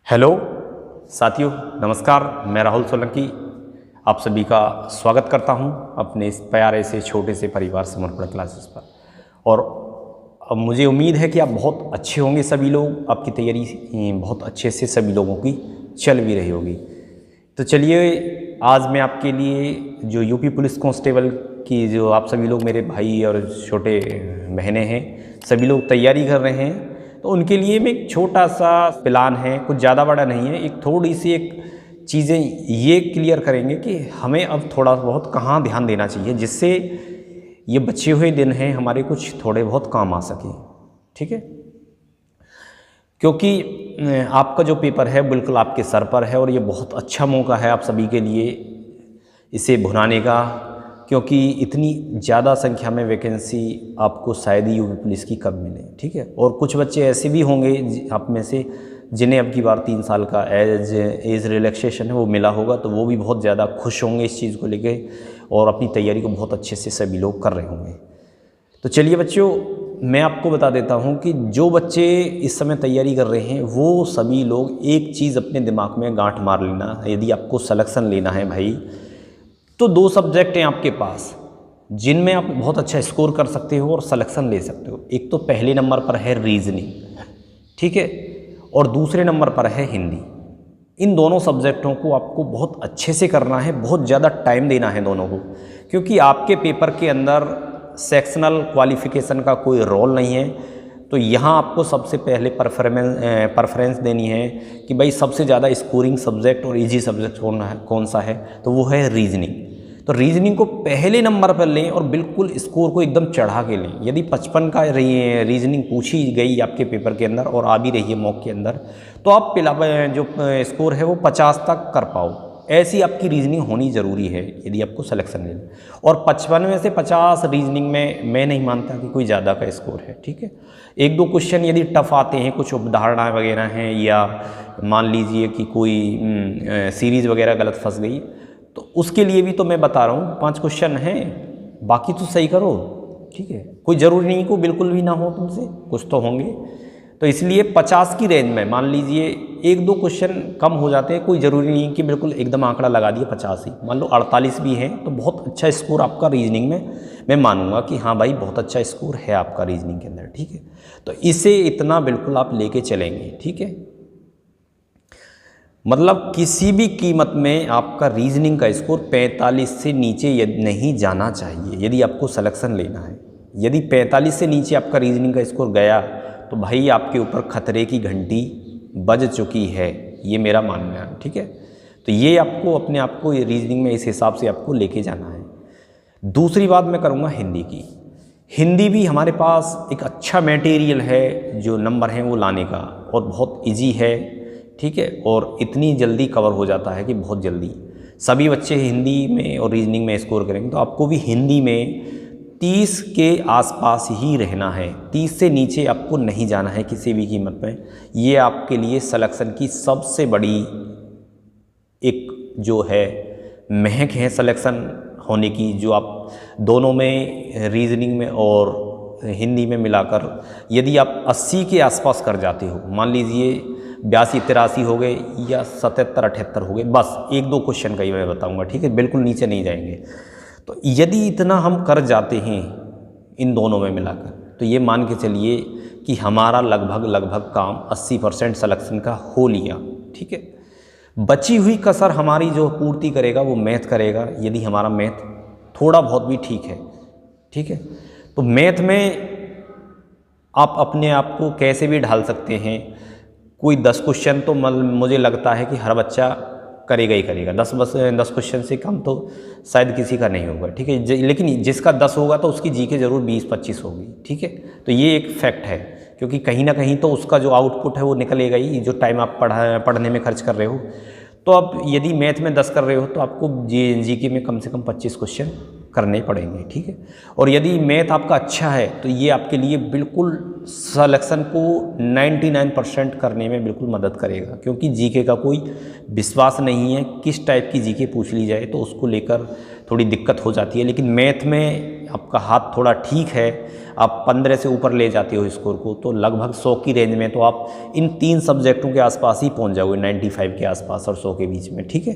Hello साथियों, नमस्कार। मैं राहुल सोलंकी आप सभी का स्वागत करता हूं अपने इस प्यारे से छोटे से परिवार समर्पण क्लासेस पर। और अब मुझे उम्मीद है कि आप बहुत अच्छे होंगे। सभी लोग, आपकी तैयारी बहुत अच्छे से सभी लोगों की चल भी रही होगी। तो चलिए, आज मैं आपके लिए जो यूपी पुलिस कांस्टेबल की जो आप सभी लोग मेरे भाई और छोटे बहनें हैं, सभी लोग तैयारी कर रहे हैं, तो उनके लिए मैं एक छोटा सा प्लान है, कुछ ज़्यादा बड़ा नहीं है, एक थोड़ी सी एक चीज़ें ये क्लियर करेंगे कि हमें अब थोड़ा बहुत कहाँ ध्यान देना चाहिए, जिससे ये बचे हुए दिन हैं हमारे कुछ थोड़े बहुत काम आ सकें। ठीक है, क्योंकि आपका जो पेपर है बिल्कुल आपके सर पर है और ये बहुत अच्छा मौका है आप सभी के लिए इसे भुनाने का, क्योंकि इतनी ज़्यादा संख्या में वैकेंसी आपको शायद ही यूपी पुलिस की कब मिले। ठीक है, और कुछ बच्चे ऐसे भी होंगे आप में से जिन्हें अब की बार 3 साल का एज रिलैक्सेशन है वो मिला होगा, तो वो भी बहुत ज़्यादा खुश होंगे इस चीज़ को लेके और अपनी तैयारी को बहुत अच्छे से सभी लोग कर रहे होंगे। तो चलिए बच्चों, मैं आपको बता देता हूं कि जो बच्चे इस समय तैयारी कर रहे हैं वो सभी लोग एक चीज़ अपने दिमाग में गांठ मार लेना, यदि आपको सिलेक्शन लेना है भाई, तो 2 सब्जेक्ट हैं आपके पास जिनमें आप बहुत अच्छा स्कोर कर सकते हो और सिलेक्शन ले सकते हो। एक तो पहले नंबर पर है रीजनिंग, ठीक है, और दूसरे नंबर पर है हिंदी। इन दोनों सब्जेक्टों को आपको बहुत अच्छे से करना है, बहुत ज़्यादा टाइम देना है दोनों को, क्योंकि आपके पेपर के अंदर सेक्शनल क्वालिफिकेशन का कोई रोल नहीं है। तो यहाँ आपको सबसे पहले प्रेफरेंस देनी है कि भाई सबसे ज़्यादा स्कोरिंग सब्जेक्ट और इजी सब्जेक्ट कौन सा है, तो वो है रीजनिंग। तो रीजनिंग को पहले नंबर पर लें और बिल्कुल स्कोर को एकदम चढ़ा के लें। यदि 55 का रीजनिंग पूछी गई आपके पेपर के अंदर और आ भी रही है मॉक के अंदर, तो आप जो स्कोर है वो 50 तक कर पाओ, ऐसी आपकी रीजनिंग होनी ज़रूरी है यदि आपको सिलेक्शन लेना। और 55 में से 50 रीजनिंग में मैं नहीं मानता कि कोई ज़्यादा का स्कोर है। ठीक है, 1-2 क्वेश्चन यदि टफ आते हैं, कुछ उदाहरण वगैरह हैं, या मान लीजिए कि कोई सीरीज़ वगैरह गलत फंस गई, तो उसके लिए भी तो मैं बता रहा हूँ 5 क्वेश्चन हैं, बाकी तो सही करो। ठीक है, कोई ज़रूरी नहीं को बिल्कुल भी ना हो तुमसे, कुछ तो होंगे। तो इसलिए 50 की रेंज में मान लीजिए 1-2 क्वेश्चन कम हो जाते हैं, कोई ज़रूरी नहीं कि बिल्कुल एकदम आंकड़ा लगा दिया 50 ही, मान लो 48 भी हैं, तो बहुत अच्छा स्कोर आपका रीजनिंग में मैं मानूंगा कि हाँ भाई बहुत अच्छा स्कोर है आपका रीजनिंग के अंदर। ठीक है, तो इसे इतना बिल्कुल आप लेके चलेंगे। ठीक है, मतलब किसी भी कीमत में आपका रीजनिंग का स्कोर 45 से नीचे नहीं जाना चाहिए यदि आपको सिलेक्शन लेना है। यदि 45 से नीचे आपका रीजनिंग का स्कोर गया तो भाई आपके ऊपर खतरे की घंटी बज चुकी है, ये मेरा मानना है। ठीक है, तो ये आपको अपने आप को रीजनिंग में इस हिसाब से आपको लेके जाना है। दूसरी बात मैं करूँगा हिंदी की। हिंदी भी हमारे पास एक अच्छा मटेरियल है जो नंबर हैं वो लाने का, और बहुत इजी है। ठीक है, और इतनी जल्दी कवर हो जाता है कि बहुत जल्दी सभी बच्चे हिंदी में और रीजनिंग में स्कोर करेंगे। तो आपको भी हिंदी में 30 के आसपास ही रहना है, 30 से नीचे आपको नहीं जाना है किसी भी कीमत में। ये आपके लिए सिलेक्शन की सबसे बड़ी एक जो है महक है सिलेक्शन होने की, जो आप दोनों में रीजनिंग में और हिंदी में मिलाकर यदि आप 80 के आसपास कर जाते हो, मान लीजिए 82-83 हो गए या 77-78 हो गए, बस 1-2 क्वेश्चन का ही मैं बताऊंगा। ठीक है, बिल्कुल नीचे नहीं जाएंगे। तो यदि इतना हम कर जाते हैं इन दोनों में मिलाकर, तो ये मान के चलिए कि हमारा लगभग काम 80% सिलेक्शन का हो लिया। ठीक है, बची हुई कसर हमारी जो पूर्ति करेगा वो मैथ करेगा, यदि हमारा मैथ थोड़ा बहुत भी ठीक है। ठीक है, तो मैथ में आप अपने आप को कैसे भी ढाल सकते हैं। कोई 10 क्वेश्चन तो मुझे लगता है कि हर बच्चा करेगा ही करेगा, 10 क्वेश्चन से कम तो शायद किसी का नहीं होगा। ठीक है, लेकिन जिसका 10 होगा तो उसकी जीके जरूर 20-25 होगी। ठीक है, तो ये एक फैक्ट है, क्योंकि कहीं ना कहीं तो उसका जो आउटपुट है वो निकलेगा ही, जो टाइम आप पढ़ने में खर्च कर रहे हो। तो अब यदि मैथ में 10 कर रहे हो तो आपको जीके में कम से कम 25 क्वेश्चन करने पड़ेंगे। ठीक है, और यदि मैथ आपका अच्छा है तो ये आपके लिए बिल्कुल सिलेक्शन को 99% करने में बिल्कुल मदद करेगा, क्योंकि जीके का कोई विश्वास नहीं है, किस टाइप की जीके पूछ ली जाए तो उसको लेकर थोड़ी दिक्कत हो जाती है। लेकिन मैथ में आपका हाथ थोड़ा ठीक है, आप 15 से ऊपर ले जाते हो स्कोर को, तो लगभग 100 की रेंज में तो आप इन 3 सब्जेक्टों के आसपास ही पहुंच जाओगे, 95 के आसपास और 100 के बीच में, ठीक है।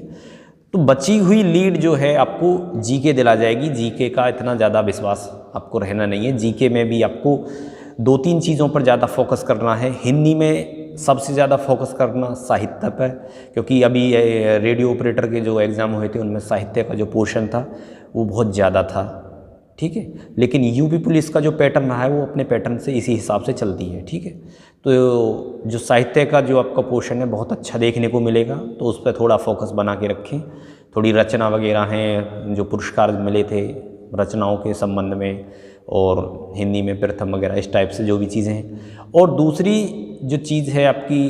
तो बची हुई लीड जो है आपको जीके दिला जाएगी। जीके का इतना ज़्यादा विश्वास आपको रहना नहीं है। जीके में भी आपको 2-3 चीज़ों पर ज़्यादा फोकस करना है। हिंदी में सबसे ज़्यादा फोकस करना साहित्य पर, क्योंकि अभी रेडियो ऑपरेटर के जो एग्ज़ाम हुए थे उनमें साहित्य का जो पोर्शन था वो बहुत ज़्यादा था, ठीक है। लेकिन यूपी पुलिस का जो पैटर्न रहा है वो अपने पैटर्न से इसी हिसाब से चलती है, ठीक है। तो जो साहित्य का जो आपका पोर्शन है बहुत अच्छा देखने को मिलेगा, तो उस पर थोड़ा फोकस बना के रखें। थोड़ी रचना वगैरह हैं, जो पुरस्कार मिले थे रचनाओं के संबंध में, और हिंदी में प्रथम वगैरह, इस टाइप से जो भी चीज़ें हैं। और दूसरी जो चीज़ है आपकी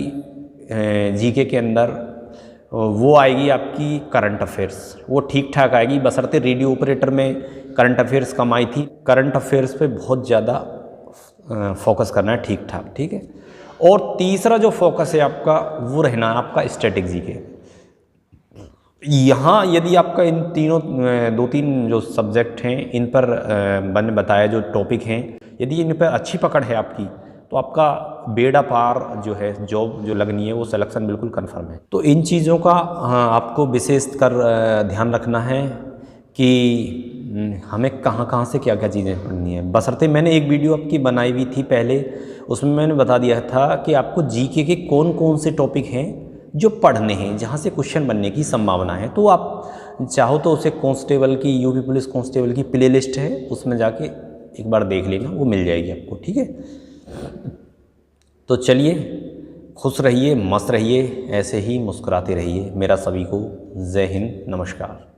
जीके के अंदर, वो आएगी आपकी करंट अफेयर्स। वो ठीक ठाक आएगी, बशर्ते रेडियो ऑपरेटर में करंट अफेयर्स कम आई थी। करंट अफेयर्स पे बहुत ज़्यादा फोकस करना है, ठीक ठाक, ठीक है। और तीसरा जो फोकस है आपका वो रहना है आपका स्टैटिक जीके। यहाँ यदि आपका इन तीनों 2-3 जो सब्जेक्ट हैं इन पर मैंने बताया जो टॉपिक हैं, यदि इन पर अच्छी पकड़ है आपकी, तो आपका बेड़ा पार जो है जॉब जो लगनी है वो सिलेक्शन बिल्कुल कंफर्म है। तो इन चीज़ों का आपको विशेष कर ध्यान रखना है कि हमें कहाँ कहाँ से क्या क्या चीज़ें पढ़नी है। बशर्ते मैंने एक वीडियो आपकी बनाई हुई थी पहले, उसमें मैंने बता दिया था कि आपको जीके के कौन कौन से टॉपिक हैं जो पढ़ने हैं, जहाँ से क्वेश्चन बनने की संभावना है। तो आप चाहो तो उसे कांस्टेबल की, यूपी पुलिस कांस्टेबल की प्लेलिस्ट है, उसमें जाके एक बार देख लेना, वो मिल जाएगी आपको, ठीक है। तो चलिए, खुश रहिए, मस्त रहिए, ऐसे ही मुस्कुराते रहिए। मेरा सभी को जय हिंद, नमस्कार।